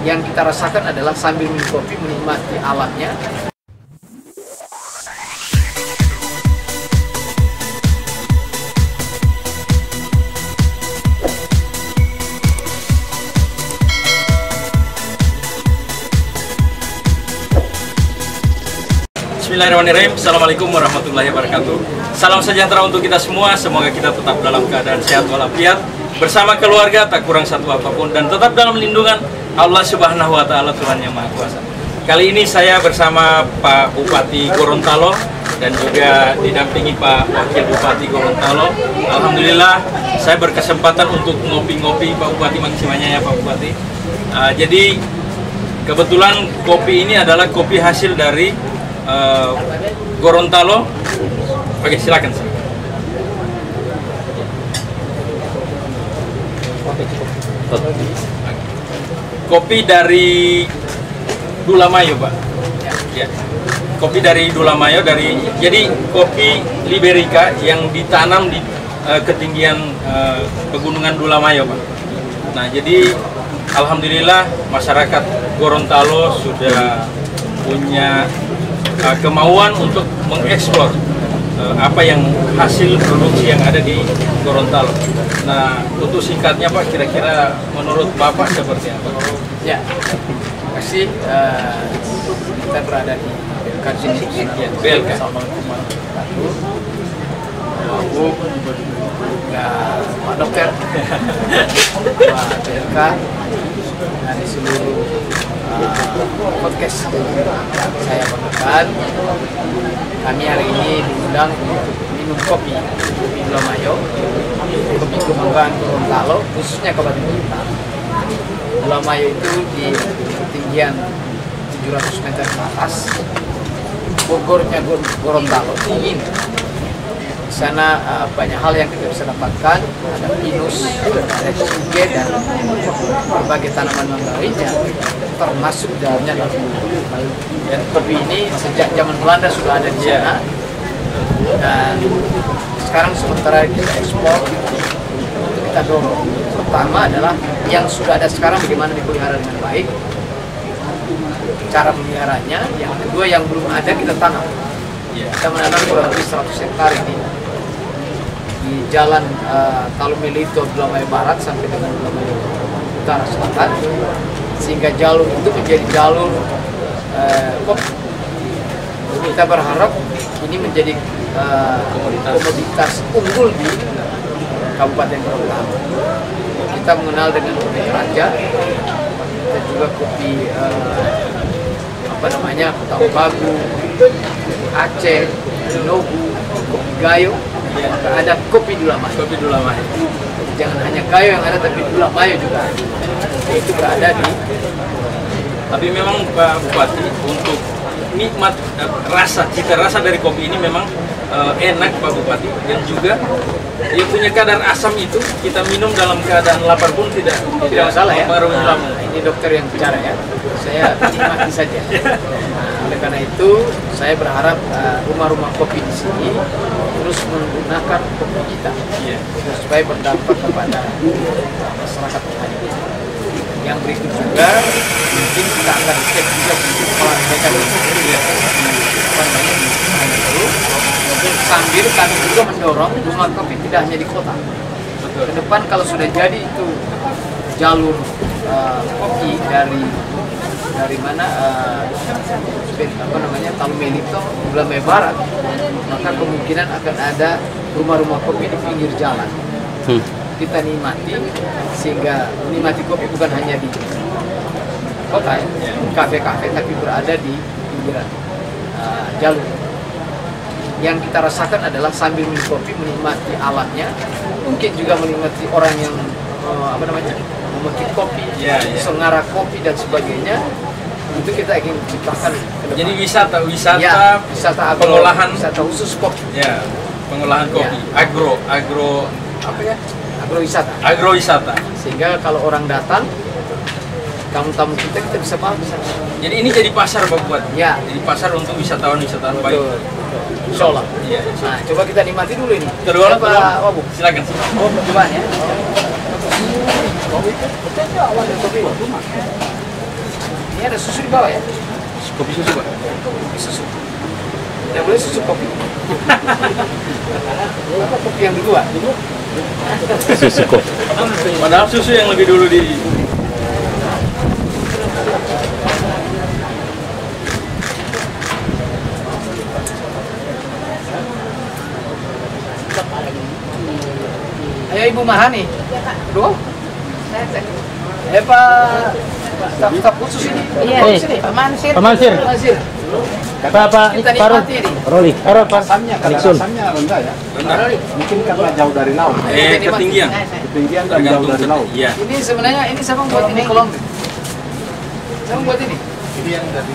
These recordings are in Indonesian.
Yang kita rasakan adalah sambil minum kopi menikmati alamnya. Bismillahirrahmanirrahim. Assalamualaikum warahmatullahi wabarakatuh. Salam sejahtera untuk kita semua. Semoga kita tetap dalam keadaan sehat walafiat, bersama keluarga, tak kurang satu apapun, dan tetap dalam lindungan Allah Subhanahu wa Ta'ala, Tuhan Yang Maha Kuasa. Kali ini saya bersama Pak Bupati Gorontalo dan juga didampingi Pak Wakil Bupati Gorontalo. Alhamdulillah saya berkesempatan untuk ngopi-ngopi Pak Bupati, maksimanya ya Pak Bupati. Jadi kebetulan kopi ini adalah kopi hasil dari Gorontalo. Oke, silakan. Kopi dari Dulamayo, Pak. Ya. Kopi dari Dulamayo, jadi kopi Liberica yang ditanam di ketinggian pegunungan Dulamayo, Pak. Nah, jadi alhamdulillah masyarakat Gorontalo sudah punya kemauan untuk mengeksplor apa yang hasil produksi yang ada di Gorontalo. Nah, untuk singkatnya Pak, kira-kira menurut Bapak seperti apa? Ya, terima kasih. Kita berada di BLK. Assalamualaikum warahmatullahi wabarakatuh. Pak Dokter, Pak BLK, dari seluruh podcast saya banggakan. Kami hari ini diundang untuk minum kopi Dulamayo, kopi kebanggaan Gorontalo, khususnya Kabupaten Blitar. Dulamayo itu di ketinggian 700 meter ke atas. Bogornya Gorontalo dingin. Di sana banyak hal yang kita bisa dapatkan, ada pinus, ada cengkeh, dan berbagai tanaman lainnya, termasuk dalamnya labu. Dan kopi ini sejak zaman Belanda sudah ada di sana, dan sekarang sementara kita ekspor untuk kita dorong. Pertama adalah yang sudah ada sekarang bagaimana dipelihara dengan baik, cara memeliharanya. Yang kedua, yang belum ada kita tanam. Kita menanam kurang lebih 100 hektar ini di jalan Talumelito Dulamayo Barat sampai dengan Dulamayo Utara Selatan, sehingga jalur itu menjadi jalur kopi. Kita berharap ini menjadi komoditas unggul di Kabupaten Gorontalo. Kita mengenal dengan kopi Raja, kita juga kopi Kota Bagu, Aceh, Nogu, kopi Gayo. Maka ada kopi Dulamayo. Kopi Dulamayo. Jangan hanya Gayo yang ada, tapi Dulamayo juga ada. Itu berada di. Tapi memang Pak Bupati, untuk nikmat cita rasa dari kopi ini memang enak Pak Bupati, dan juga dia punya kadar asam itu kita minum dalam keadaan lapar pun tidak masalah ya. Nah, ini dokter yang bicara ya. Saya nikmati saja. Oleh karena itu saya berharap rumah-rumah kopi di sini terus menggunakan kopi kita, supaya berdampak kepada masyarakat lain. Yang berikut juga mungkin kita akan cek juga kalau mereka mungkin sambil kami juga mendorong rumah kopi tidak hanya di kota. Ke depan kalau sudah jadi itu jalur kopi dari mana Talumelito Dulamayo Barat, maka kemungkinan akan ada rumah-rumah kopi di pinggir jalan. Kita nikmati, sehingga menikmati kopi bukan hanya di kota ya, kafe-kafe, tapi berada di pinggiran jalur. Yang kita rasakan adalah sambil minum kopi menikmati alamnya, mungkin juga menikmati orang yang memetik kopi, sengarak kopi dan sebagainya. Itu kita ingin ciptakan. Jadi wisata pengolahan, wisata khusus kopi. Ya, pengolahan kopi, agrowisata. Sehingga kalau orang datang, tamu-tamu kita bisa paham. Jadi ini jadi pasar Pak Bupati. Ya. Jadi pasar untuk wisatawan-wisatawan baik. Insya Allah. Iya. Nah, coba kita nikmati dulu ini. Kedua Pak Wabu. Silakan. Oh, percobaan ya. Ini ada susu di bawah ya? Kopi susu, Pak. Kopi susu. Tidak boleh susu kopi. Apa kopi yang kedua? Susu kopi. Padahal susu yang lebih dulu di Ayo Ibu Mahani. Bro. Pak staf khusus ini. Iya. Sini. Pak Mansir. Pak Mansir. Pak Kita nikmati ini. Roli. Pak Rasamnya, karena Nixon. rasamnya rendah ya. rendah. Mungkin karena jauh dari laut. Ketinggian. Ketinggian dan jauh dari laut. Iya. Ini sebenarnya ini siapa yang buat ini Kolombe? Siapa yang buat ini? Ini yang dari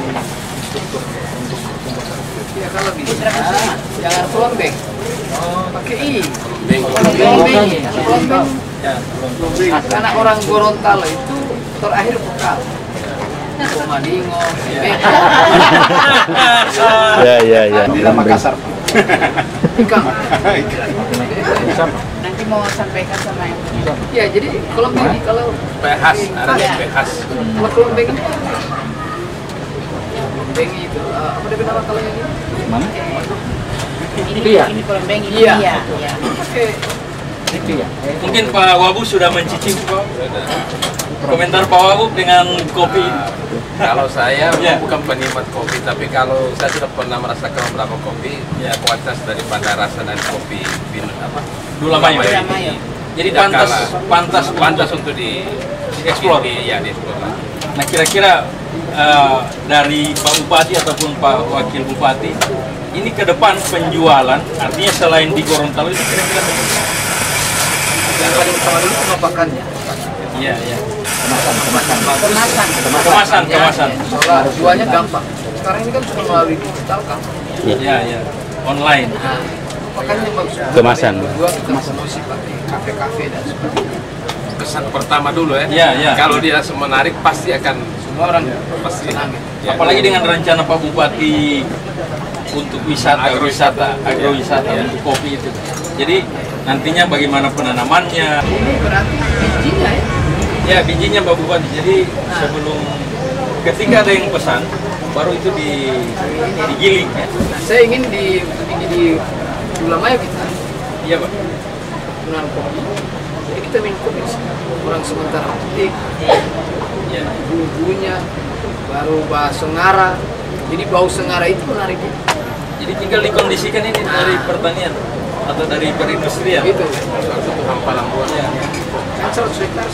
instruktur untuk pembuatan. Ya kalau bisa jangan Kolombe. Pakai I. Kolombeng. Kolombe. Ya. Karena orang Gorontalo itu terakhir vokal. Komadingo, Ya. Di Makassar. Ikang. Nanti mau sampaikan sama yang Ya jadi Kolombe ini kalau Behas, ada Behas. kalau Kolombe ini Kolombe itu apa dia nama kalau yang ini? Mana? ini Kolombe ini Iya. ya. Oke. Itu ya. Mungkin Pak Wabub sudah mencicipi, Pak. Komentar Pak Wabub dengan kopi. Kalau saya Ya. bukan penikmat kopi, tapi kalau saya sudah pernah merasakan beberapa kopi, Ya. kualitas daripada rasa dan kopi Dula Mayo. ini Jadi tidak pantas pantas untuk di Explore. Ya, di explore lagi. Nah, kira-kira dari Pak Bupati ataupun Pak Wakil Bupati, ini ke depan penjualan, artinya selain di Gorontalo itu kira-kira Yang paling utama dulu pengepakannya. iya. Kemasan. Kemasan. Soalnya jualnya gampang. Sekarang ini kan sudah melalui digital kan. Iya. Online. Nah, pengepakannya bagus. Kemasan. Kedua kita promosi pakai kafe-kafe dan sebagainya. Kesan pertama dulu ya. Ya. Kalau dia menarik pasti akan Semua orang pasti senang. ya. Apalagi dengan rencana Pak Bupati untuk agrowisata Ya. untuk kopi itu. Jadi nantinya bagaimana penanamannya? Ini berarti bijinya ya. Ya, bijinya Pak Bupati. Jadi sebelum ketika ada yang pesan, baru itu digiling ya. Nah, saya ingin di Dula Mayo kita Iya, Pak. menanam kopi. Jadi kita minum kopi di sini. Orang sementara petik, Ya. bumbunya, baru bau sengara. Jadi bau sengara itu menarik. Jadi tinggal dikondisikan ini dari pertanian atau dari perindustrian. Gitu. Suatu hamparan buah. Ya. Kan 100 hektar,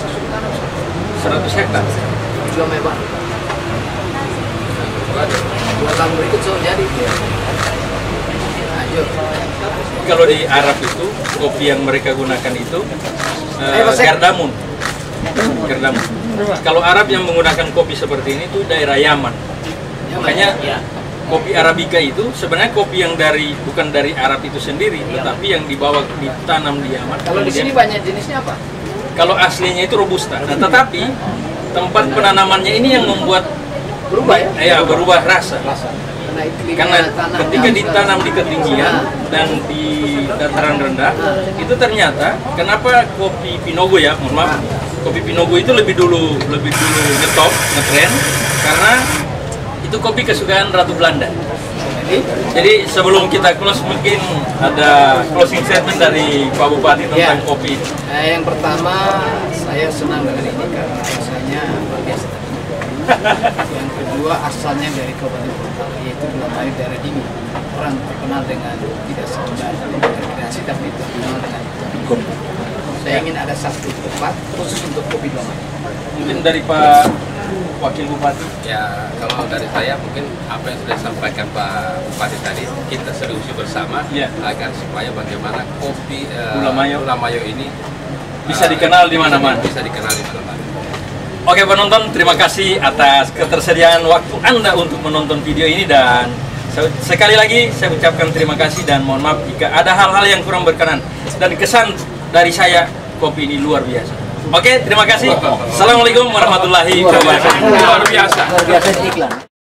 100 hektar. Dula Mayo Barat. Dua tahun berikut so jadi. Ayo. Kalau di Arab itu kopi yang mereka gunakan itu Mas Ek. gardamun. Kalau Arab yang menggunakan kopi seperti ini itu daerah Yaman. Makanya kopi Arabica itu sebenarnya kopi yang bukan dari Arab itu sendiri, tetapi yang dibawa ditanam di Yaman. Kalau di sini banyak jenisnya apa? Kalau aslinya itu robusta. Nah, tetapi tempat penanamannya ini yang membuat Berubah ya? berubah rasa. Karena iklimnya, Karena tanahnya, ketika harus- ditanam di ketinggian dan di dataran rendah, itu ternyata kenapa kopi Pinogo ya, mohon maaf, kopi Pinogo itu lebih dulu ngetop, ngetren, karena itu kopi kesukaan Ratu Belanda. Jadi sebelum kita close mungkin ada closing statement dari Pak Bupati tentang Ya. kopi. Nah, yang pertama saya senang dengan ini karena rasanya luar biasa. Yang kedua asalnya dari Kabupaten Gorontalo, yaitu Dula Mayo daerah dingin. Orang terkenal dengan tidak sekedar rekreasi tapi terkenal dengan kopi. Saya ingin ada satu tempat khusus untuk kopi Dula Mayo. Mungkin dari Pak Wakil Bupati. Ya, kalau dari saya mungkin apa yang sudah disampaikan Pak Bupati tadi, kita seriusi bersama Ya. agar supaya bagaimana kopi Dula Mayo ini Bisa dikenal di mana-mana. Bisa dikenal di mana-mana. Oke penonton, terima kasih atas ketersediaan waktu Anda untuk menonton video ini dan sekali lagi saya ucapkan terima kasih dan mohon maaf jika ada hal-hal yang kurang berkenan dan kesan dari saya kopi ini luar biasa. Oke, terima kasih. Assalamualaikum warahmatullahi wabarakatuh. Luar biasa. Luar biasa iklan.